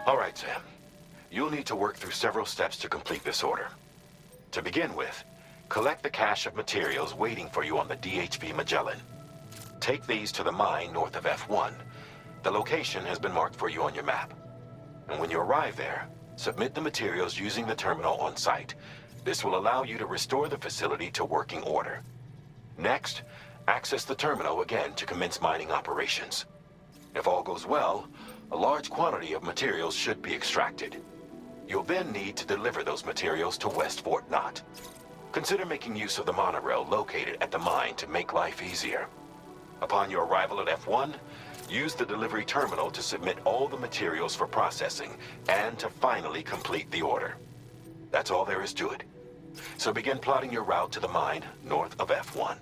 All right, Sam. You'll need to work through several steps to complete this order. To begin with, collect the cache of materials waiting for you on the DHV Magellan. Take these to the mine north of F1. The location has been marked for you on your map. And when you arrive there, submit the materials using the terminal on site. This will allow you to restore the facility to working order. Next, access the terminal again to commence mining operations. If all goes well, a large quantity of materials should be extracted. You'll then need to deliver those materials to West Fort Knot. Consider making use of the monorail located at the mine to make life easier. Upon your arrival at F1, use the delivery terminal to submit all the materials for processing and to finally complete the order. That's all there is to it. So begin plotting your route to the mine north of F1.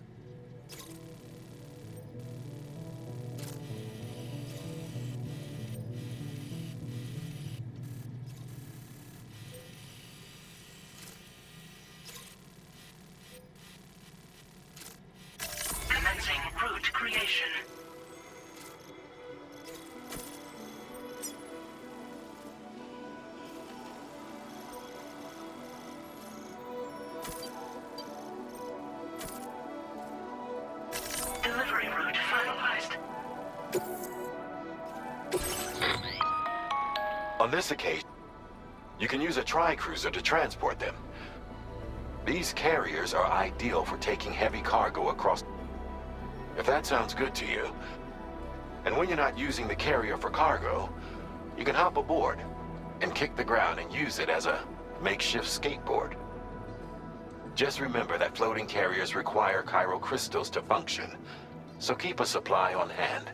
Commencing route creation. Delivery route finalized. On this occasion, you can use a tri-cruiser to transport them. These carriers are ideal for taking heavy cargo across. If that sounds good to you, and when you're not using the carrier for cargo, you can hop aboard and kick the ground and use it as a makeshift skateboard. Just remember that floating carriers require chiral crystals to function, so keep a supply on hand.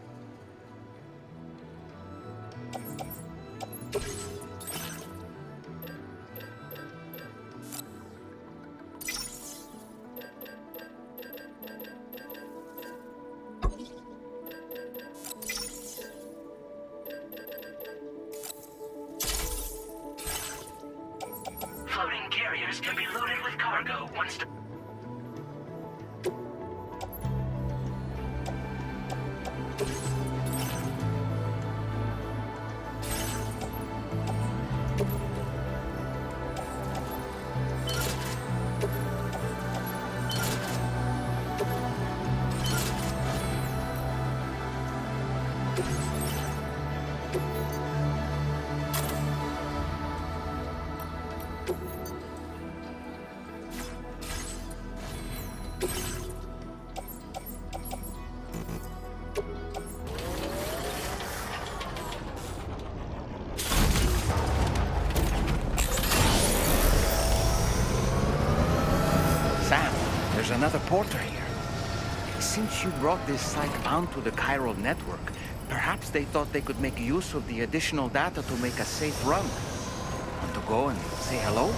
Floating carriers can be loaded with cargo once the Sam, there's another porter here. Since you brought this site onto the chiral network, perhaps they thought they could make use of the additional data to make a safe run. Want to go and say hello?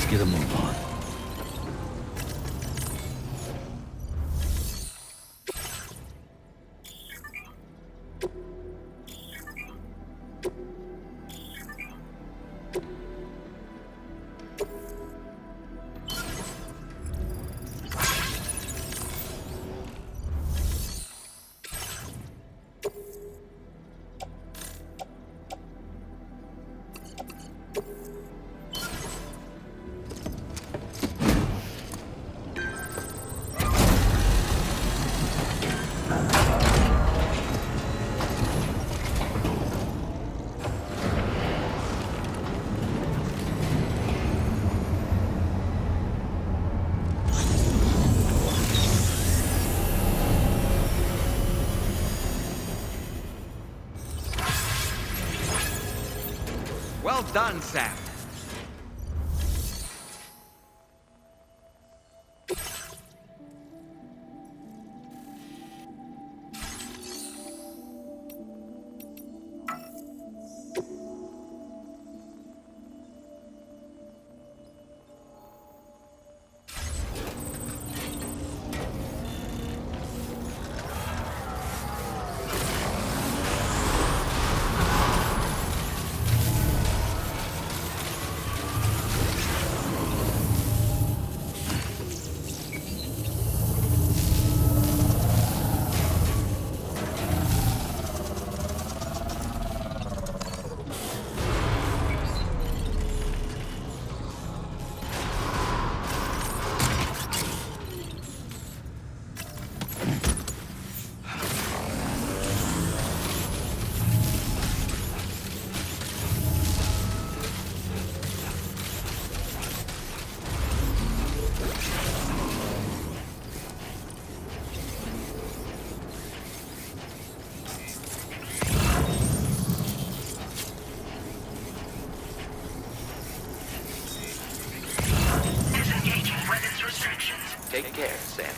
get a move on. Well done, Sam. Disengaging weapons restrictions. Take care, Sam.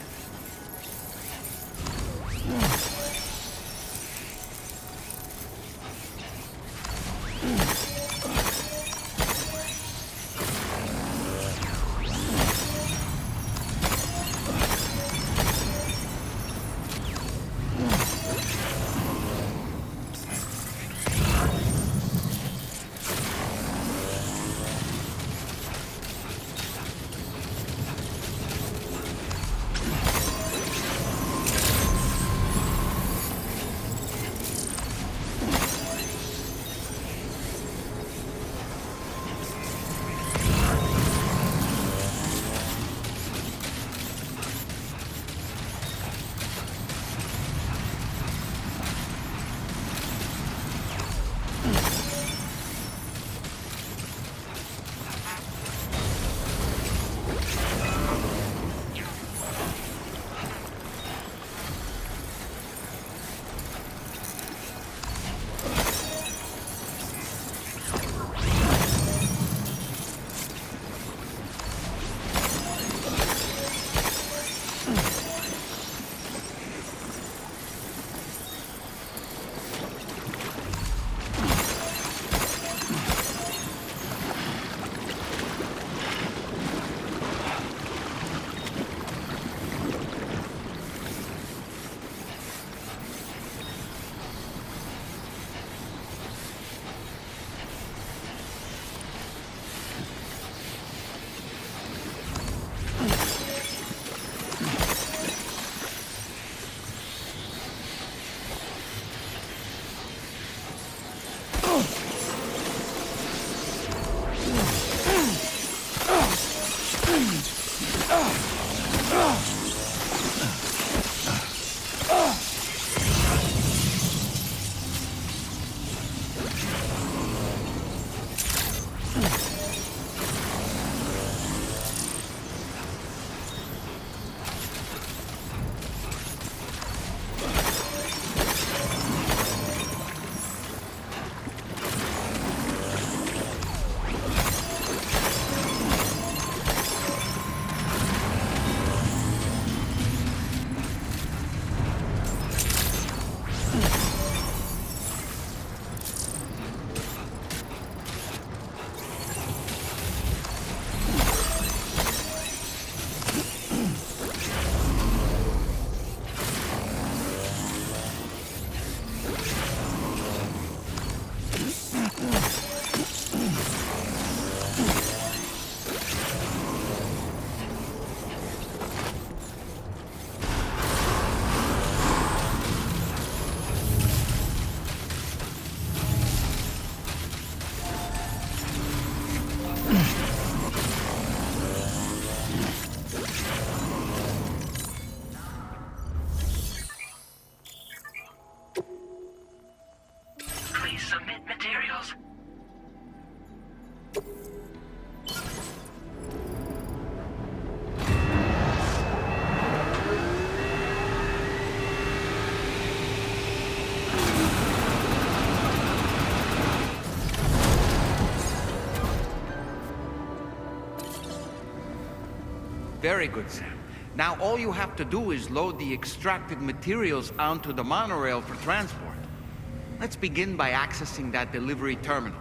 Very good, Sam. Now all you have to do is load the extracted materials onto the monorail for transport. Let's begin by accessing that delivery terminal.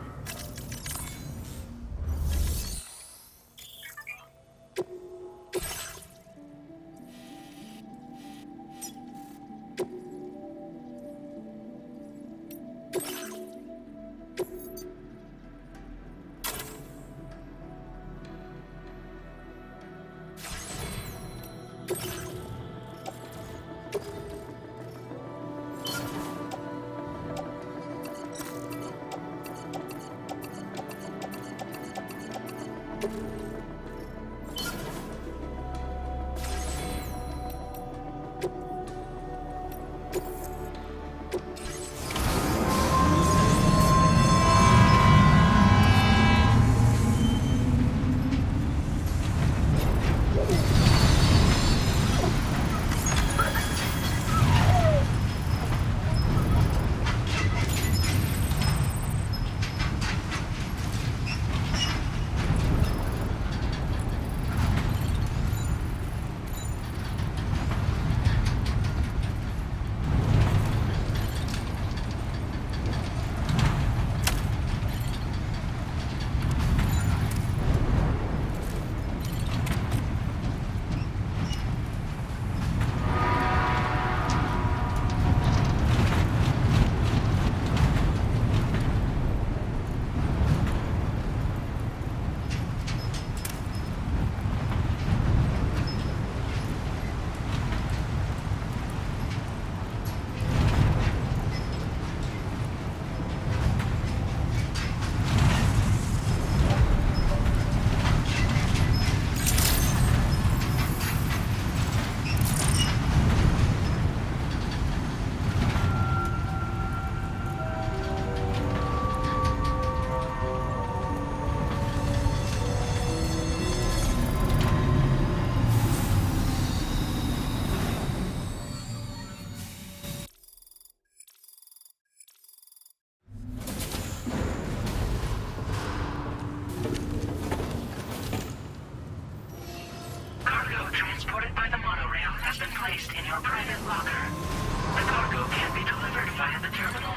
Cargo transported by the monorail has been placed in your private locker. The cargo can be delivered via the terminal.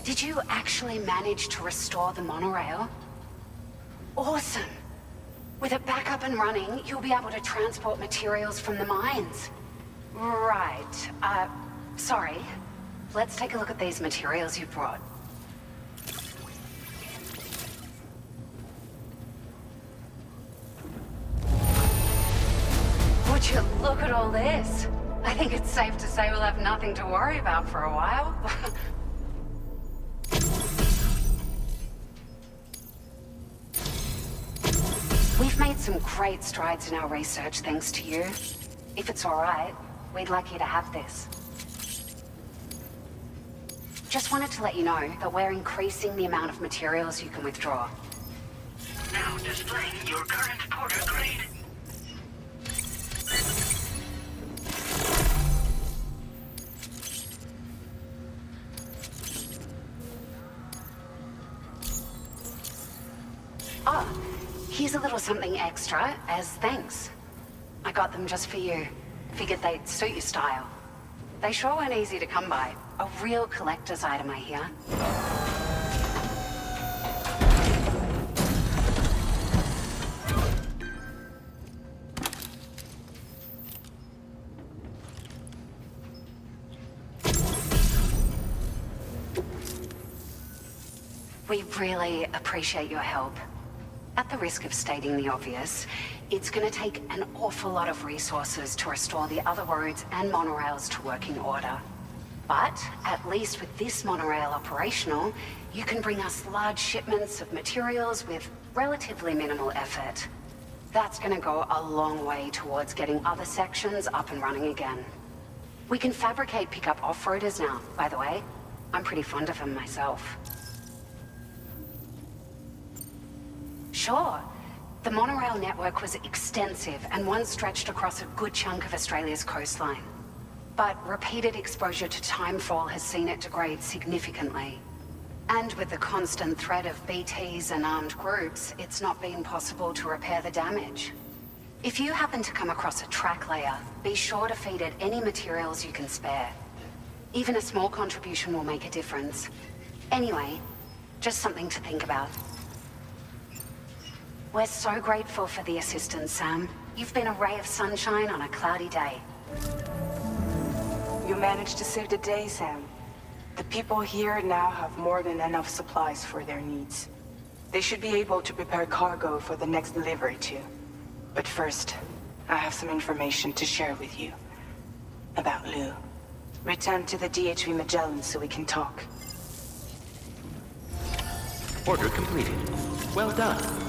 Did you actually manage to restore the monorail? Awesome! With it back up and running, you'll be able to transport materials from the mines. Right. Sorry. Let's take a look at these materials you brought. Would you look at all this? I think it's safe to say we'll have nothing to worry about for a while. We've made some great strides in our research thanks to you. If it's all right, we'd like you to have this. Just wanted to let you know that we're increasing the amount of materials you can withdraw. Now displaying your current porter grade. Oh, here's a little something extra as thanks. I got them just for you. Figured they'd suit your style. They sure weren't easy to come by. A real collector's item, I hear. We really appreciate your help. At the risk of stating the obvious, it's gonna take an awful lot of resources to restore the other roads and monorails to working order. But at least with this monorail operational, you can bring us large shipments of materials with relatively minimal effort. That's gonna go a long way towards getting other sections up and running again. We can fabricate pickup off-roaders now, by the way. I'm pretty fond of them myself. Sure. The monorail network was extensive and once stretched across a good chunk of Australia's coastline. But repeated exposure to timefall has seen it degrade significantly. And with the constant threat of BTs and armed groups, it's not been possible to repair the damage. If you happen to come across a track layer, be sure to feed it any materials you can spare. Even a small contribution will make a difference. Anyway, just something to think about. We're so grateful for the assistance, Sam. You've been a ray of sunshine on a cloudy day. You managed to save the day, Sam. The people here now have more than enough supplies for their needs. They should be able to prepare cargo for the next delivery too. But first, I have some information to share with you. About Lou. Return to the DHV Magellan so we can talk. Order completed. Well done.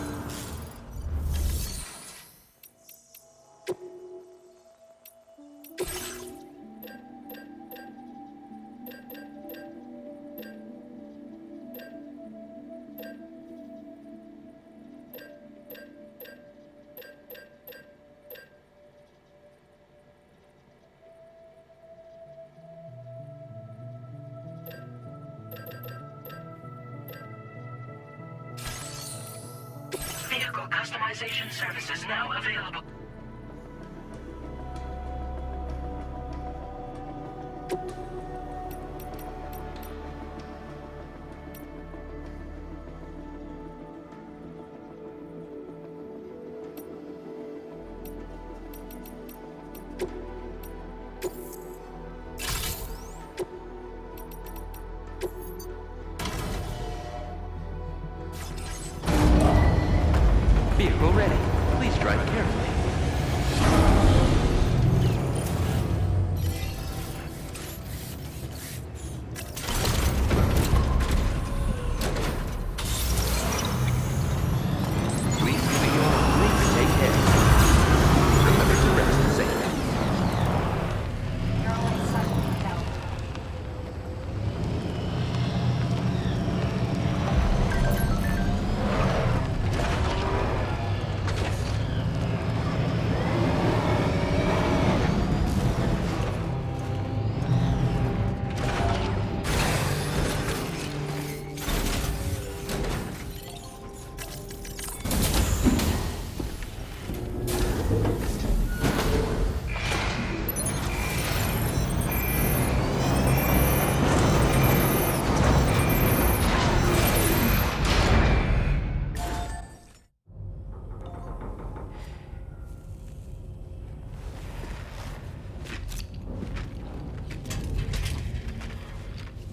Vehicle customization services now available. Vehicle ready. Please drive carefully. Please take care. Remember to rest safely. You're always so good to help.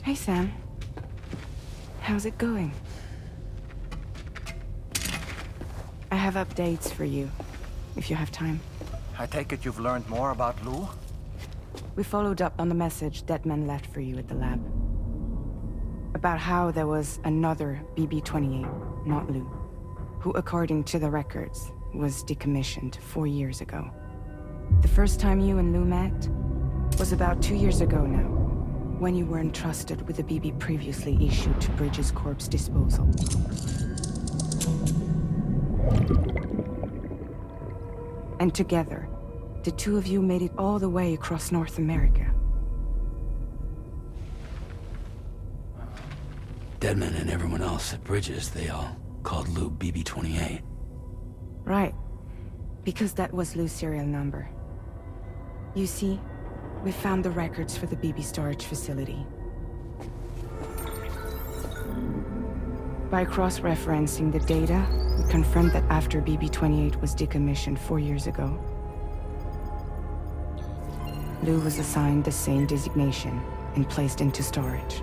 Hey, Sam. How's it going? I have updates for you, if you have time. I take it you've learned more about Lou? We followed up on the message Deadman left for you at the lab. About how there was another BB-28, not Lou, who, according to the records, was decommissioned 4 years ago. The first time you and Lou met was about 2 years ago now, when you were entrusted with the BB previously issued to Bridges Corp's disposal. And together, the two of you made it all the way across North America. Deadman and everyone else at Bridges, they all called Lou BB-28. Right. Because that was Lou's serial number. You see, we found the records for the BB storage facility. By cross-referencing the data, we confirmed that after BB-28 was decommissioned 4 years ago, Lou was assigned the same designation and placed into storage.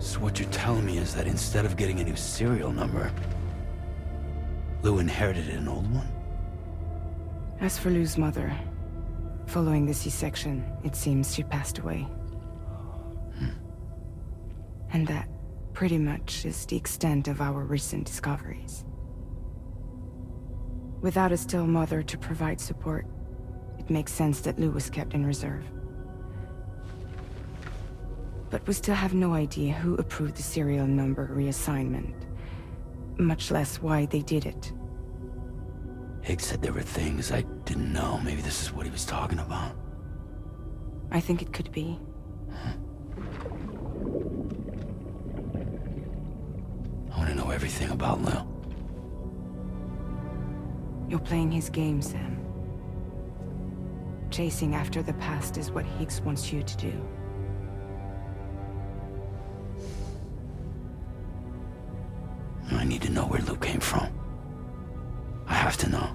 So what you're telling me is that instead of getting a new serial number, Lou inherited an old one? As for Lou's mother, following the C-section, it seems she passed away. And that, pretty much, is the extent of our recent discoveries. Without a still mother to provide support, it makes sense that Lou was kept in reserve. But we still have no idea who approved the serial number reassignment, much less why they did it. Higgs said there were things I didn't know. Maybe this is what he was talking about. I think it could be. I want to know everything about Lil. You're playing his game, Sam. Chasing after the past is what Higgs wants you to do. I need to know where Lou came from. I have to know.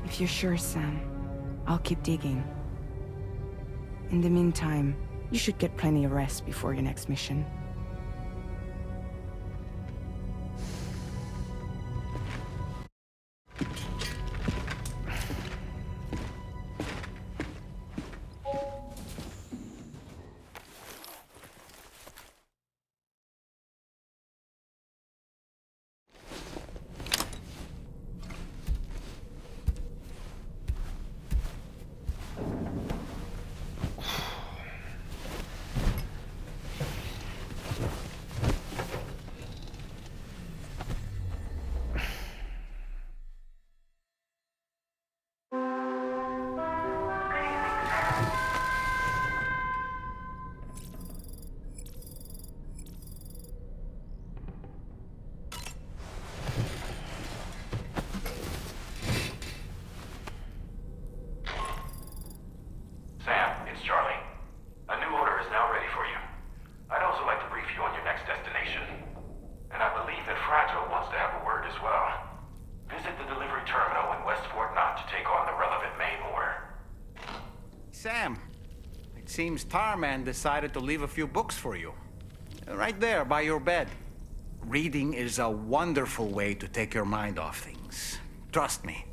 If you're sure, Sam, I'll keep digging. In the meantime, you should get plenty of rest before your next mission. Sam, it's Charlie. A new order is now ready for you. I'd also like to brief you on your next destination. And I believe that Fragile wants to have a word as well. Visit the delivery terminal in West Fort Knott to take on the relevant main order. Sam, it seems Tarman decided to leave a few books for you. Right there, by your bed. Reading is a wonderful way to take your mind off things. Trust me.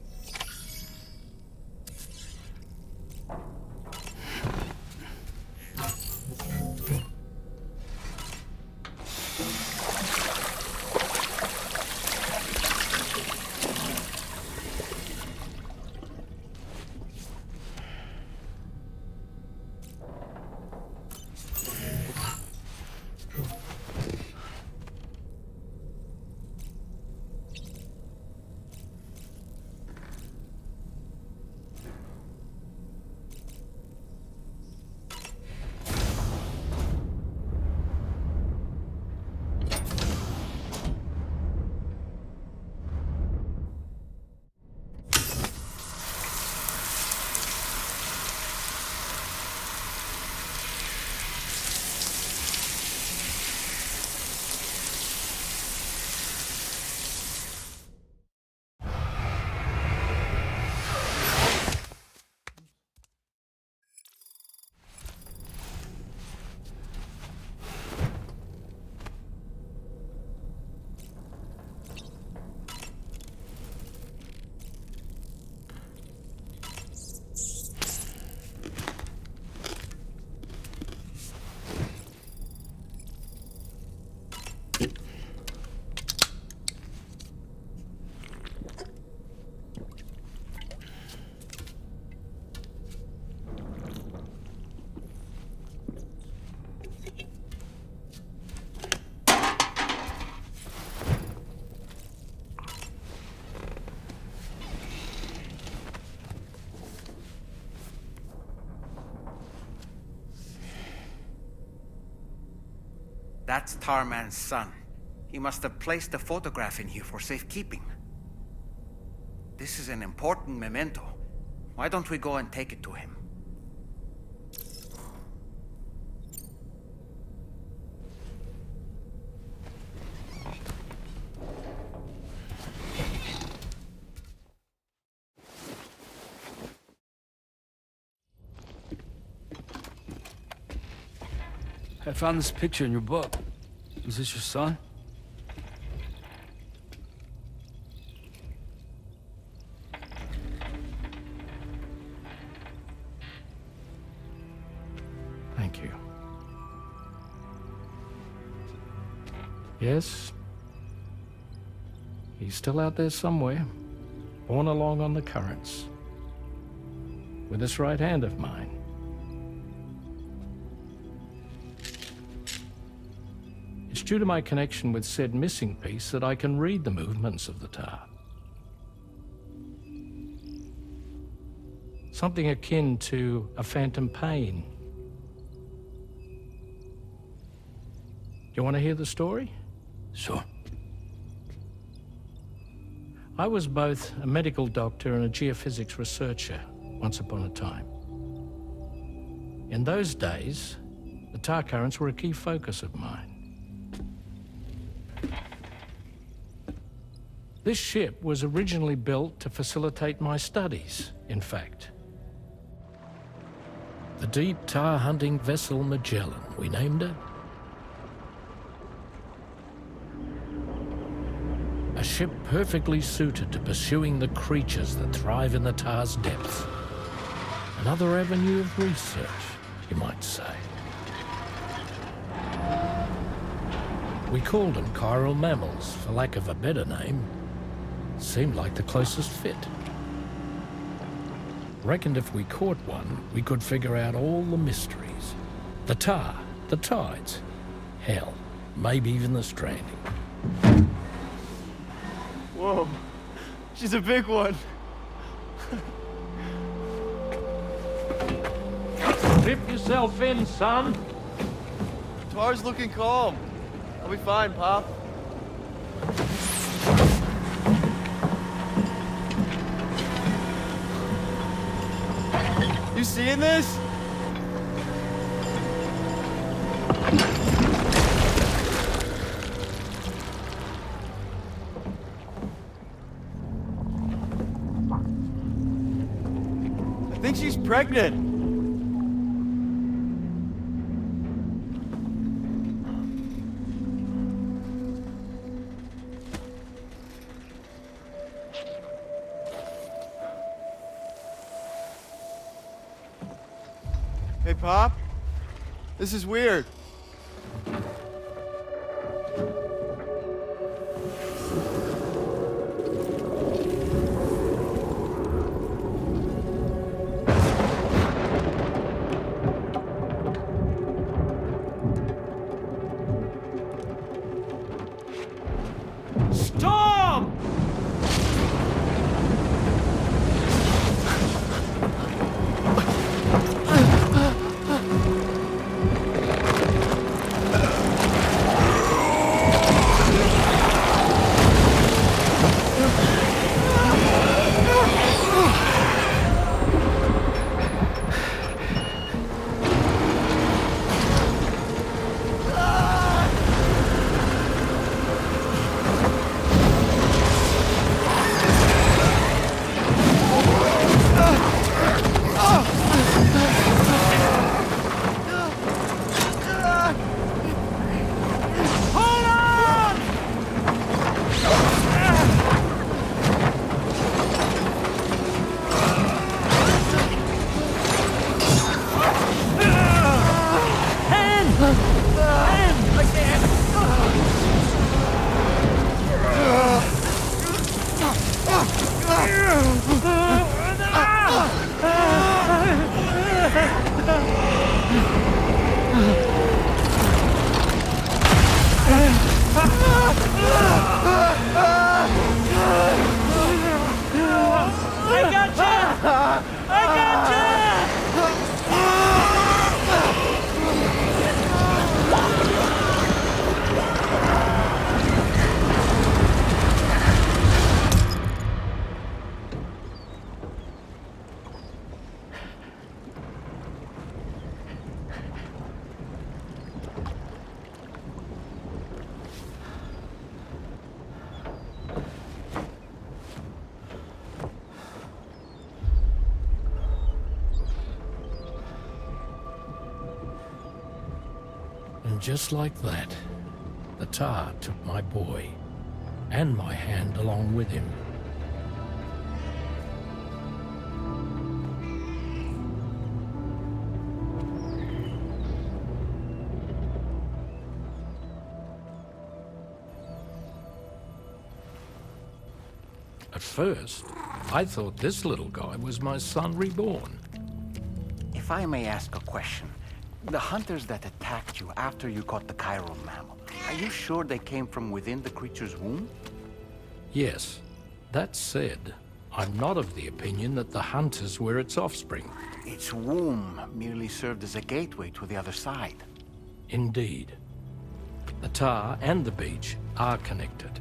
That's Tarman's son. He must have placed a photograph in here for safekeeping. This is an important memento. Why don't we go and take it to him? I found this picture in your book. Is this your son? Thank you. Yes. He's still out there somewhere, borne along on the currents, with this right hand of mine. due to my connection with said missing piece that I can read the movements of the tar. Something akin to a phantom pain. You want to hear the story? Sure. I was both a medical doctor and a geophysics researcher once upon a time. In those days, the tar currents were a key focus of mine. This ship was originally built to facilitate my studies, in fact. The deep tar hunting vessel Magellan, we named it. A ship perfectly suited to pursuing the creatures that thrive in the tar's depths. Another avenue of research, you might say. We called them chiral mammals, for lack of a better name. Seemed like the closest fit. Reckoned if we caught one, we could figure out all the mysteries. The tar, the tides, hell, maybe even the stranding. Whoa, she's a big one. Dip yourself in, son. Tar's looking calm. I'll be fine, Pop. You seeing this? I think she's pregnant. Hey, Pop. This is weird. Storm! And just like that, the tar took my boy, and my hand along with him. At first, I thought this little guy was my son reborn. If I may ask a question, The hunters that attacked you after you caught the chiral mammal, are you sure they came from within the creature's womb? Yes. That said, I'm not of the opinion that the hunters were its offspring. Its womb merely served as a gateway to the other side. Indeed. The tar and the beach are connected.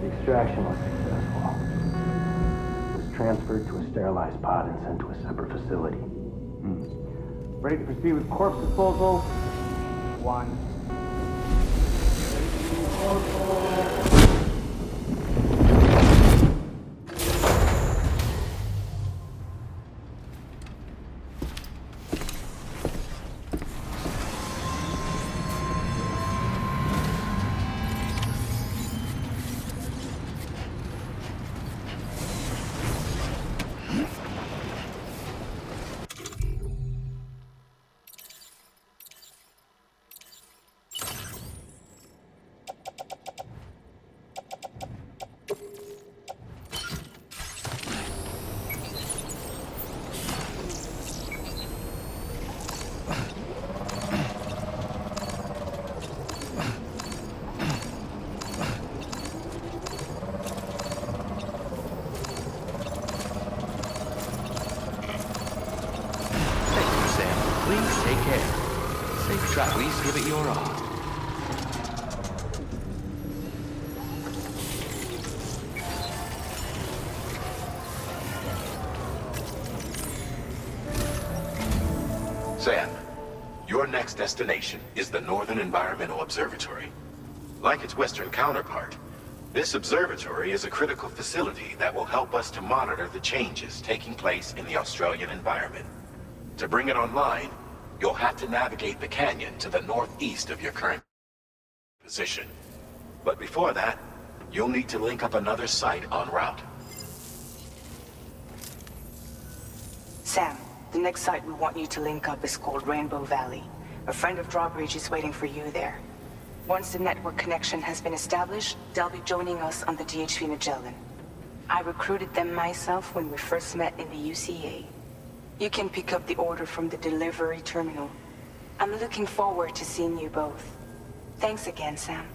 Extraction was successful. It was transferred to a sterilized pod and sent to a separate facility. Ready to proceed with corpse disposal? 1. Please take care. Safe travel. Please give it your all. Sam, your next destination is the Northern Environmental Observatory. Like its western counterpart, this observatory is a critical facility that will help us to monitor the changes taking place in the Australian environment. To bring it online, you'll have to navigate the canyon to the northeast of your current position. But before that, you'll need to link up another site en route. Sam, the next site we want you to link up is called Rainbow Valley. A friend of Drawbridge is waiting for you there. Once the network connection has been established, they'll be joining us on the DHV Magellan. I recruited them myself when we first met in the UCA. You can pick up the order from the delivery terminal. I'm looking forward to seeing you both. Thanks again, Sam.